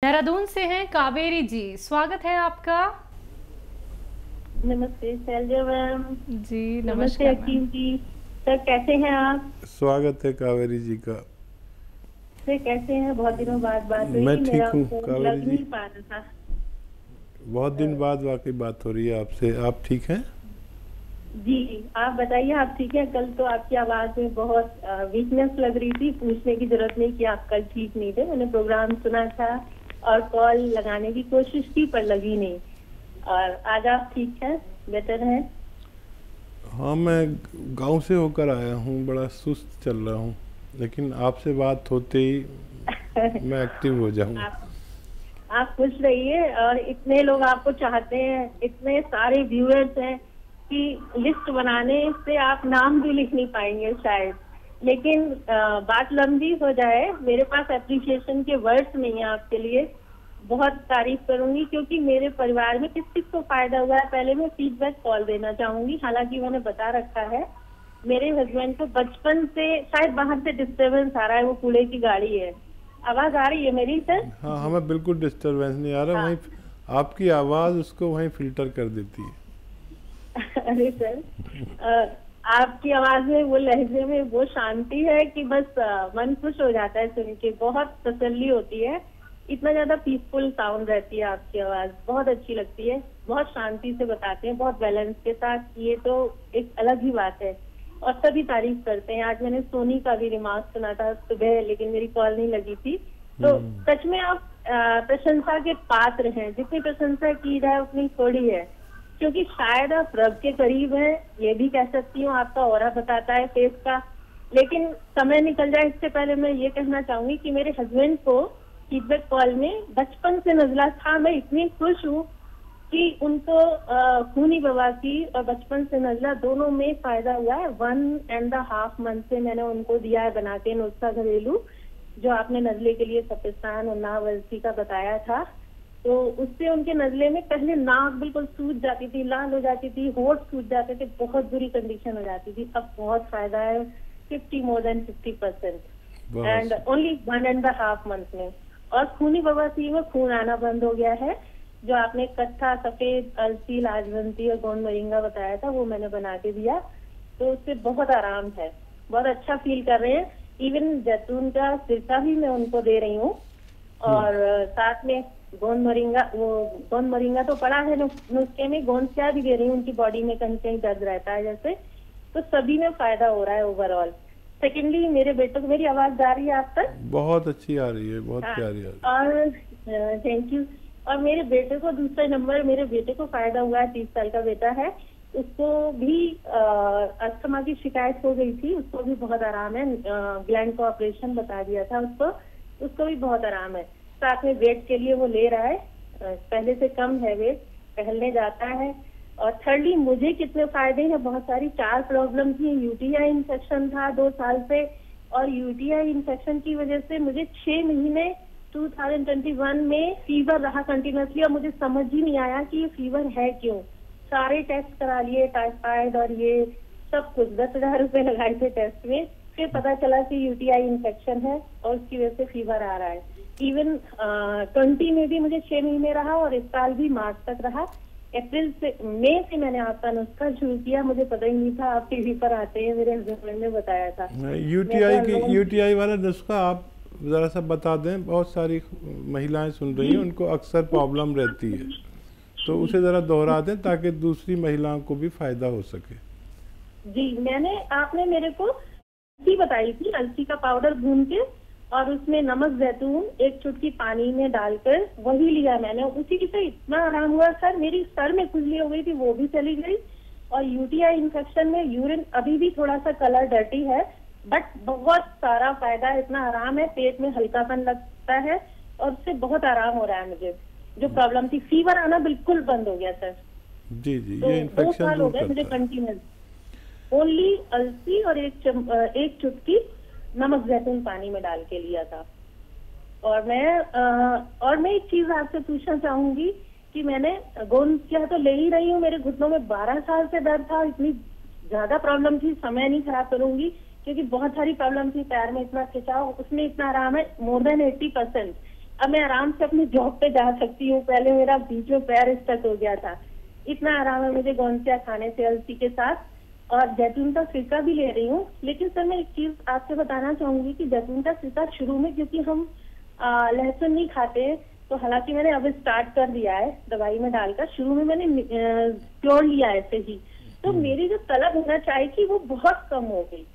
देहरादून से हैं कावेरी जी, स्वागत है आपका। नमस्ते शैलजा मैम। जी नमस्ते नमस्कार मैम। हकीम जी। सर कैसे हैं आप? स्वागत है कावेरी जी का। सर कैसे हैं? बहुत दिनों बाद बात मैं हुई, ठीक मेरा हूँ फोन कावेरी लग जी। नहीं पा रहा था। बहुत दिन बाद वाकई बात हो रही है आपसे। आप ठीक हैं? जी आप बताइए, आप ठीक हैं? कल तो आपकी आवाज में बहुत वीकनेस लग रही थी। पूछने की जरूरत नहीं कि आप कल ठीक नहीं थे। मैंने प्रोग्राम सुना था और कॉल लगाने की कोशिश की पर लगी नहीं। और आज आप ठीक हैं, बेटर हैं? हाँ, मैं गांव से होकर आया हूँ, बड़ा सुस्त चल रहा हूँ, लेकिन आपसे बात होते ही मैं एक्टिव हो जाऊँ। आप खुश रहिए। और इतने लोग आपको चाहते हैं, इतने सारे व्यूअर्स हैं कि लिस्ट बनाने से आप नाम भी लिख नहीं पाएंगे शायद। लेकिन बात लंबी हो जाए, मेरे पास एप्रिसिएशन के वर्ड्स नहीं है आपके लिए। बहुत तारीफ करूंगी क्योंकि मेरे परिवार में किस किस को फायदा हुआ है। पहले मैं फीडबैक कॉल देना चाहूंगी। हालांकि मैंने बता रखा है, मेरे हस्बैंड को बचपन से शायद बाहर से डिस्टर्बेंस आ रहा है, वो कूड़े की गाड़ी है। आवाज आ रही है मेरी सर? हाँ, हमें बिल्कुल डिस्टरबेंस नहीं आ रहा। हाँ। वहीं आपकी आवाज़ उसको वहीं फिल्टर कर देती है। अरे सर, आपकी आवाज में, वो लहजे में वो शांति है कि बस मन खुश हो जाता है सुन के। बहुत तसल्ली होती है। इतना ज्यादा पीसफुल साउंड रहती है आपकी आवाज, बहुत अच्छी लगती है। बहुत शांति से बताते हैं, बहुत बैलेंस के साथ। ये तो एक अलग ही बात है और सभी तारीफ करते हैं। आज मैंने सोनी का भी रिमार्क सुना था सुबह, लेकिन मेरी कॉल नहीं लगी थी। तो सच में आप प्रशंसा के पात्र हैं। जितनी प्रशंसा की जाए उतनी थोड़ी है, क्योंकि शायद आप रब के करीब हैं, ये भी कह सकती हूँ। आपका ऑरा बताता है फेस का। लेकिन समय निकल जाए इससे पहले मैं ये कहना चाहूंगी कि मेरे हस्बैंड को फीडबैक कॉल में बचपन से नजला था। मैं इतनी खुश हूँ कि उनको खूनी बवासीर और बचपन से नजला दोनों में फायदा हुआ है। 1.5 मंथ से मैंने उनको दिया है बना के नुस्खा घरेलू, जो आपने नजले के लिए सफेस्तान और नावलसी का बताया था। तो उससे उनके नजले में पहले नाक बिल्कुल सूज जाती थी, लाल हो जाती थी, होठ सूज जाते थे, बहुत बुरी कंडीशन हो जाती थी। अब बहुत फायदा है, 50% एंड ओनली 1.5 मंथ में। और खूनी बवासीर में खून आना बंद हो गया है। जो आपने कत्था, सफेद, अलसी, लाजवंती और गोंद मोरिंगा बताया था, वो मैंने बना के दिया। तो उससे बहुत आराम है, बहुत अच्छा फील कर रहे हैं। इवन जैतून का सिरका भी मैं उनको दे रही हूँ। और साथ में गोंद मोरिंगा, वो गोंद मोरिंगा तो पड़ा है नुस्खे में, गोंद क्या भी दे रही हूँ। उनकी बॉडी में कहीं कहीं दर्द रहता है जैसे, तो सभी में फायदा हो रहा है ओवरऑल। सेकेंडली, मेरे बेटे को, मेरी आवाज जा रही है आप तक? बहुत अच्छी आ रही है, बहुत प्यारी आ रही है। और थैंक यू। और मेरे बेटे को दूसरा नंबर, मेरे बेटे को फायदा हुआ है। 30 साल का बेटा है, उसको भी अस्थमा की शिकायत हो गई थी, उसको भी बहुत आराम है। ग्लैंड को ऑपरेशन बता दिया था उसको भी बहुत आराम है। साथ में वेट के लिए वो ले रहा है, पहले से कम है वेट, टहलने जाता है। और थर्डली, मुझे कितने फायदे हैं, बहुत सारी 4 प्रॉब्लम थी। यूटीआई इन्फेक्शन था 2 साल से, और यूटीआई इन्फेक्शन की वजह से मुझे 6 महीने 2021 में फीवर रहा कंटिन्यूसली, और मुझे समझ ही नहीं आया कि ये फीवर है क्यों। सारे टेस्ट करा लिए, टाइफाइड और ये सब कुछ, 10,000 रुपए लगाए थे टेस्ट में। फिर पता चला कि यूटीआई इन्फेक्शन है और उसकी वजह से फीवर आ रहा है। इवन 20 में भी मुझे 6 महीने रहा, और इस साल भी मार्च तक रहा। अप्रैल से, मई से मैंने आपका नुस्खा शुरू किया। मुझे पता ही नहीं था आप टीवी पर आते हैं, मेरे हस्बैंड ने बताया था। यूटीआई वाला नुस्खा आप जरा सा बता दें। बहुत सारी महिलाएं सुन रही हैं, उनको अक्सर प्रॉब्लम रहती है, तो उसे जरा दोहरा दें ताकि दूसरी महिलाओं को भी फायदा हो सके। जी, आपने मेरे को अलसी बताई थी, अलसी का पाउडर भून के और उसमें नमक, जैतून 1 चुटकी पानी में डालकर वही लिया मैंने। उसी से इतना आराम हुआ सर, मेरी सर में खुजली हो गई थी, वो भी चली गई। और यूटीआई इन्फेक्शन में यूरिन अभी भी थोड़ा सा कलर डर्टी है, बट बहुत सारा फायदा, इतना आराम है, पेट में हल्कापन लगता है और उससे बहुत आराम हो रहा है मुझे। जो प्रॉब्लम थी, फीवर आना बिल्कुल बंद हो गया सर। जी जी, तो ये इन्फेक्शन 2 साल हो गए मुझे कंटिन्यूस। ओनली अलसी और 1 चुटकी नमक जैतून पानी में डाल के लिया था। और मैं एक चीज आपसे पूछना चाहूंगी कि मैंने गोंद क्या तो ले ही रही हूँ। मेरे घुटनों में 12 साल से दर्द था, इतनी ज्यादा प्रॉब्लम थी, समय नहीं खराब करूंगी क्योंकि बहुत सारी प्रॉब्लम थी। पैर में इतना खिंचाव, उसमें इतना आराम है, मोर देन 80%। अब मैं आराम से अपनी जॉब पे जा सकती हूँ। पहले मेरा बीच में पैर स्टक हो गया था। इतना आराम है मुझे गोंसिया खाने से अलसी के साथ, और जैतून का सिरका भी ले रही हूँ। लेकिन सर मैं एक चीज आपसे बताना चाहूंगी कि जैतून का सिरका शुरू में, क्योंकि हम लहसुन नहीं खाते, तो हालांकि मैंने अब स्टार्ट कर दिया है दवाई में डालकर। शुरू में मैंने प्योर लिया ऐसे ही, तो मेरी जो तलब होना चाहिए थी वो बहुत कम हो गई।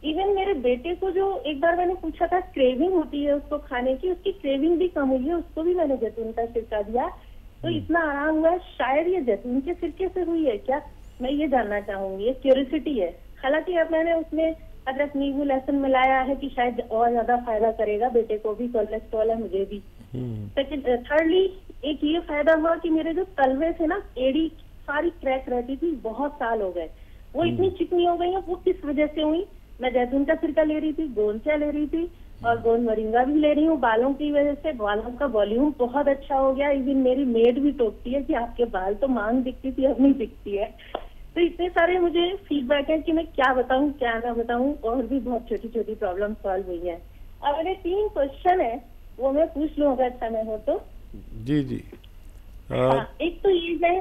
इवन मेरे बेटे को, जो एक बार मैंने पूछा था क्रेविंग होती है उसको खाने की, उसकी क्रेविंग भी कम हुई है। उसको भी मैंने जैतून का सिरका दिया, तो इतना आराम हुआ है। शायद ये जैतून के सिरके से हुई है क्या, मैं ये जानना चाहूंगी। ये क्यूरियोसिटी है। हालांकि अब मैंने उसमें अदरक नींबू लहसुन मिलाया है कि शायद और ज्यादा फायदा करेगा। बेटे को भी कोलेस्ट्रॉल है, मुझे भी। सेकंड, थर्डली एक ये फायदा हुआ कि मेरे जो तलवे थे ना, एड़ी सारी क्रैक रहती थी, बहुत साल हो गए, वो इतनी चिकनी हो गई है। वो किस वजह से हुई? मैं जैतून का सिरका ले रही थी, गोंसिया ले रही थी, और गोंद मोरिंगा भी ले रही हूँ। बालों की वजह से बालों का वॉल्यूम बहुत अच्छा हो गया। इवन मेरी मेड भी टोकती है कि आपके बाल तो मांग दिखती थी, अब नहीं दिखती है। तो इतने सारे मुझे फीडबैक है कि मैं क्या बताऊं क्या ना बताऊं, और भी बहुत छोटी छोटी प्रॉब्लम सॉल्व हुई है। अब मेरे 3 क्वेश्चन है, वो मैं पूछ लूं अगर समय हो तो। जी जी। हाँ, एक तो ये है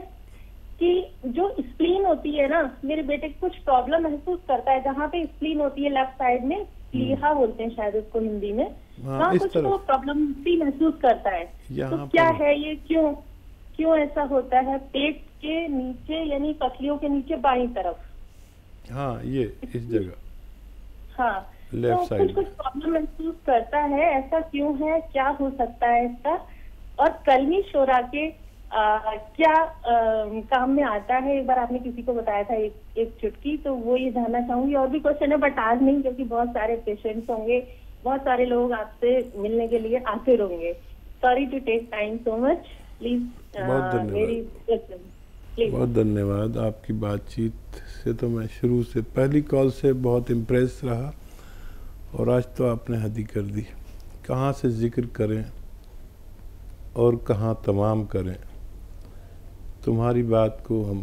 कि जो स्प्लीन होती है ना, मेरे बेटे को कुछ प्रॉब्लम महसूस करता है जहाँ पे स्प्लीन होती है लेफ्ट साइड में, प्लीहा बोलते हैं शायद उसको हिंदी में। वहाँ कुछ तो प्रॉब्लम भी महसूस करता है। तो क्या है ये, क्यों ऐसा होता है? पेट के नीचे, यानी पसलियों के नीचे बाईं तरफ। हाँ, ये इस जगह। हाँ, लेफ्ट तो साइड कुछ प्रॉब्लम महसूस करता है। ऐसा क्यों है, क्या हो सकता है इसका? और कलमी शोरा के क्या काम में आता है? एक बार आपने किसी को बताया था एक चुटकी, तो वो ये जानना चाहूंगी। और भी क्वेश्चन है बट आज नहीं, क्योंकि बहुत सारे पेशेंट्स होंगे, बहुत सारे लोग आपसे मिलने के लिए आते रहेंगे। Sorry to take time so much, please. बहुत धन्यवाद। बहुत धन्यवाद। आपकी बातचीत से तो मैं शुरू से, पहली कॉल से बहुत इम्प्रेस रहा, और आज तो आपने हद ही कर दी। कहाँ से जिक्र करें और कहाँ तमाम करें, तुम्हारी बात को हम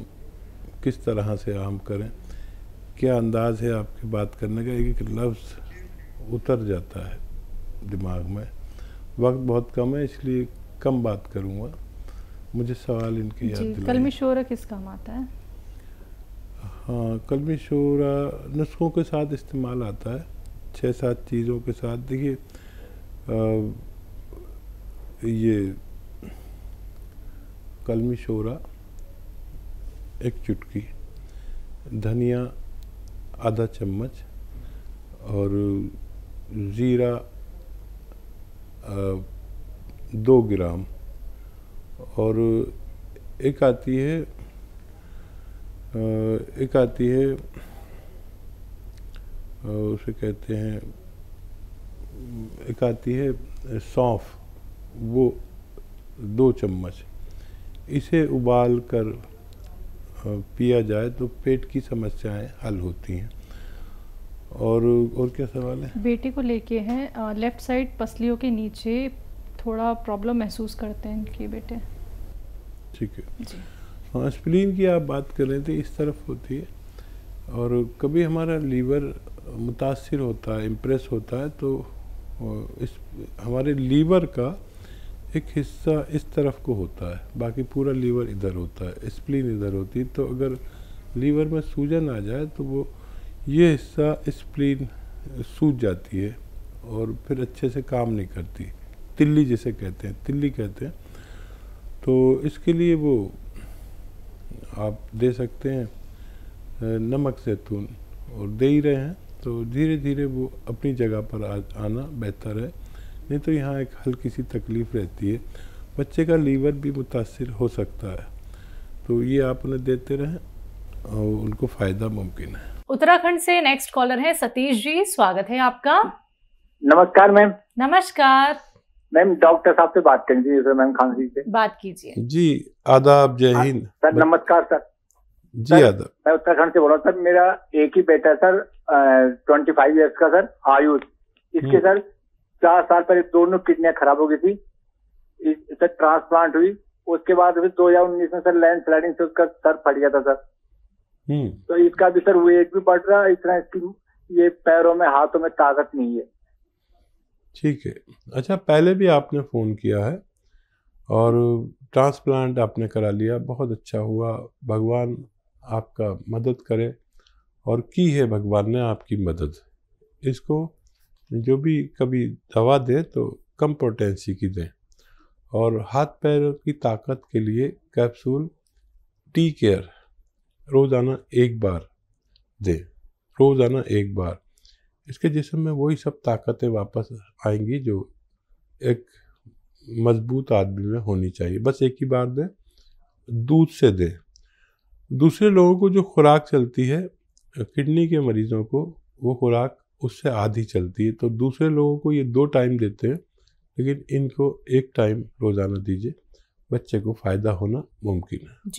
किस तरह से आम करें। क्या अंदाज है आपकी बात करने का, एक एक लफ्ज़ उतर जाता है दिमाग में। वक्त बहुत कम है, इसलिए कम बात करूँगा। मुझे सवाल इनके याद दिलाएं। कलमी शोरा किस काम आता है? हाँ, कलमी शोरा नुस्खों के साथ इस्तेमाल आता है, 6-7 चीज़ों के साथ। देखिए, ये कलमी शोरा एक चुटकी, धनिया आधा चम्मच, और ज़ीरा 2 ग्राम, और एक आती है उसे कहते हैं, एक आती है सौंफ, वो 2 चम्मच। इसे उबाल कर पिया जाए तो पेट की समस्याएं हल होती हैं। और क्या सवाल है? बेटे को लेके हैं, लेफ्ट साइड पसलियों के नीचे थोड़ा प्रॉब्लम महसूस करते हैं इनके बेटे। ठीक है जी। हाँ, स्प्लीन की आप बात कर रहे थे, इस तरफ होती है, और कभी हमारा लीवर मुतासिर होता है, इम्प्रेस होता है, तो इस हमारे लीवर का एक हिस्सा इस तरफ को होता है, बाकी पूरा लीवर इधर होता है, स्प्लीन इधर होती है। तो अगर लीवर में सूजन आ जाए तो वो ये हिस्सा स्प्लीन सूज जाती है, और फिर अच्छे से काम नहीं करती, तिल्ली जिसे कहते हैं, तिल्ली कहते हैं। तो इसके लिए वो आप दे सकते हैं नमक ज़ैतून, और दे ही रहे हैं, तो धीरे धीरे वो अपनी जगह पर आना बेहतर है। नहीं तो यहाँ एक हल्की सी तकलीफ़ रहती है, बच्चे का लीवर भी मुतासिर हो सकता है। तो ये आप उन्हें देते रहें और उनको फ़ायदा मुमकिन है। उत्तराखंड से नेक्स्ट कॉलर है सतीश जी, स्वागत है आपका। नमस्कार मैम। नमस्कार मैम, डॉक्टर साहब से बात करेंगे सर, मैम खांसी से बात कीजिए। जी, आदाब, जय हिंद सर। नमस्कार सर। जी आदाब। मैं उत्तराखंड से बोल रहा हूँ सर। मेरा एक ही बेटा है सर, 25 ईयर्स का सर, आयुष। इसके सर 4 साल पहले दोनों किडनियां खराब हो गई थी, सर ट्रांसप्लांट हुई। उसके बाद फिर 2019 में सर लैंड स्लाइडिंग से उसका सर फट गया था सर। तो इसका भी सर वेट भी बढ़ रहा है, इतना इसकी ये पैरों में हाथों में ताकत नहीं है। ठीक है। अच्छा, पहले भी आपने फ़ोन किया है और ट्रांसप्लांट आपने करा लिया, बहुत अच्छा हुआ, भगवान आपका मदद करे, और की है भगवान ने आपकी मदद। इसको जो भी कभी दवा दें तो कम पोटेंसी की दें, और हाथ पैर की ताकत के लिए कैप्सूल टी केयर रोज़ाना 1 बार दें, रोज़ाना 1 बार। इसके जिस्म में वही सब ताकतें वापस आएंगी जो एक मजबूत आदमी में होनी चाहिए। बस एक ही बार दें, दूध से दें। दूसरे लोगों को जो खुराक चलती है, किडनी के मरीजों को वो खुराक उससे आधी चलती है, तो दूसरे लोगों को ये 2 टाइम देते हैं, लेकिन इनको 1 टाइम रोज़ाना दीजिए, बच्चे को फ़ायदा होना मुमकिन है।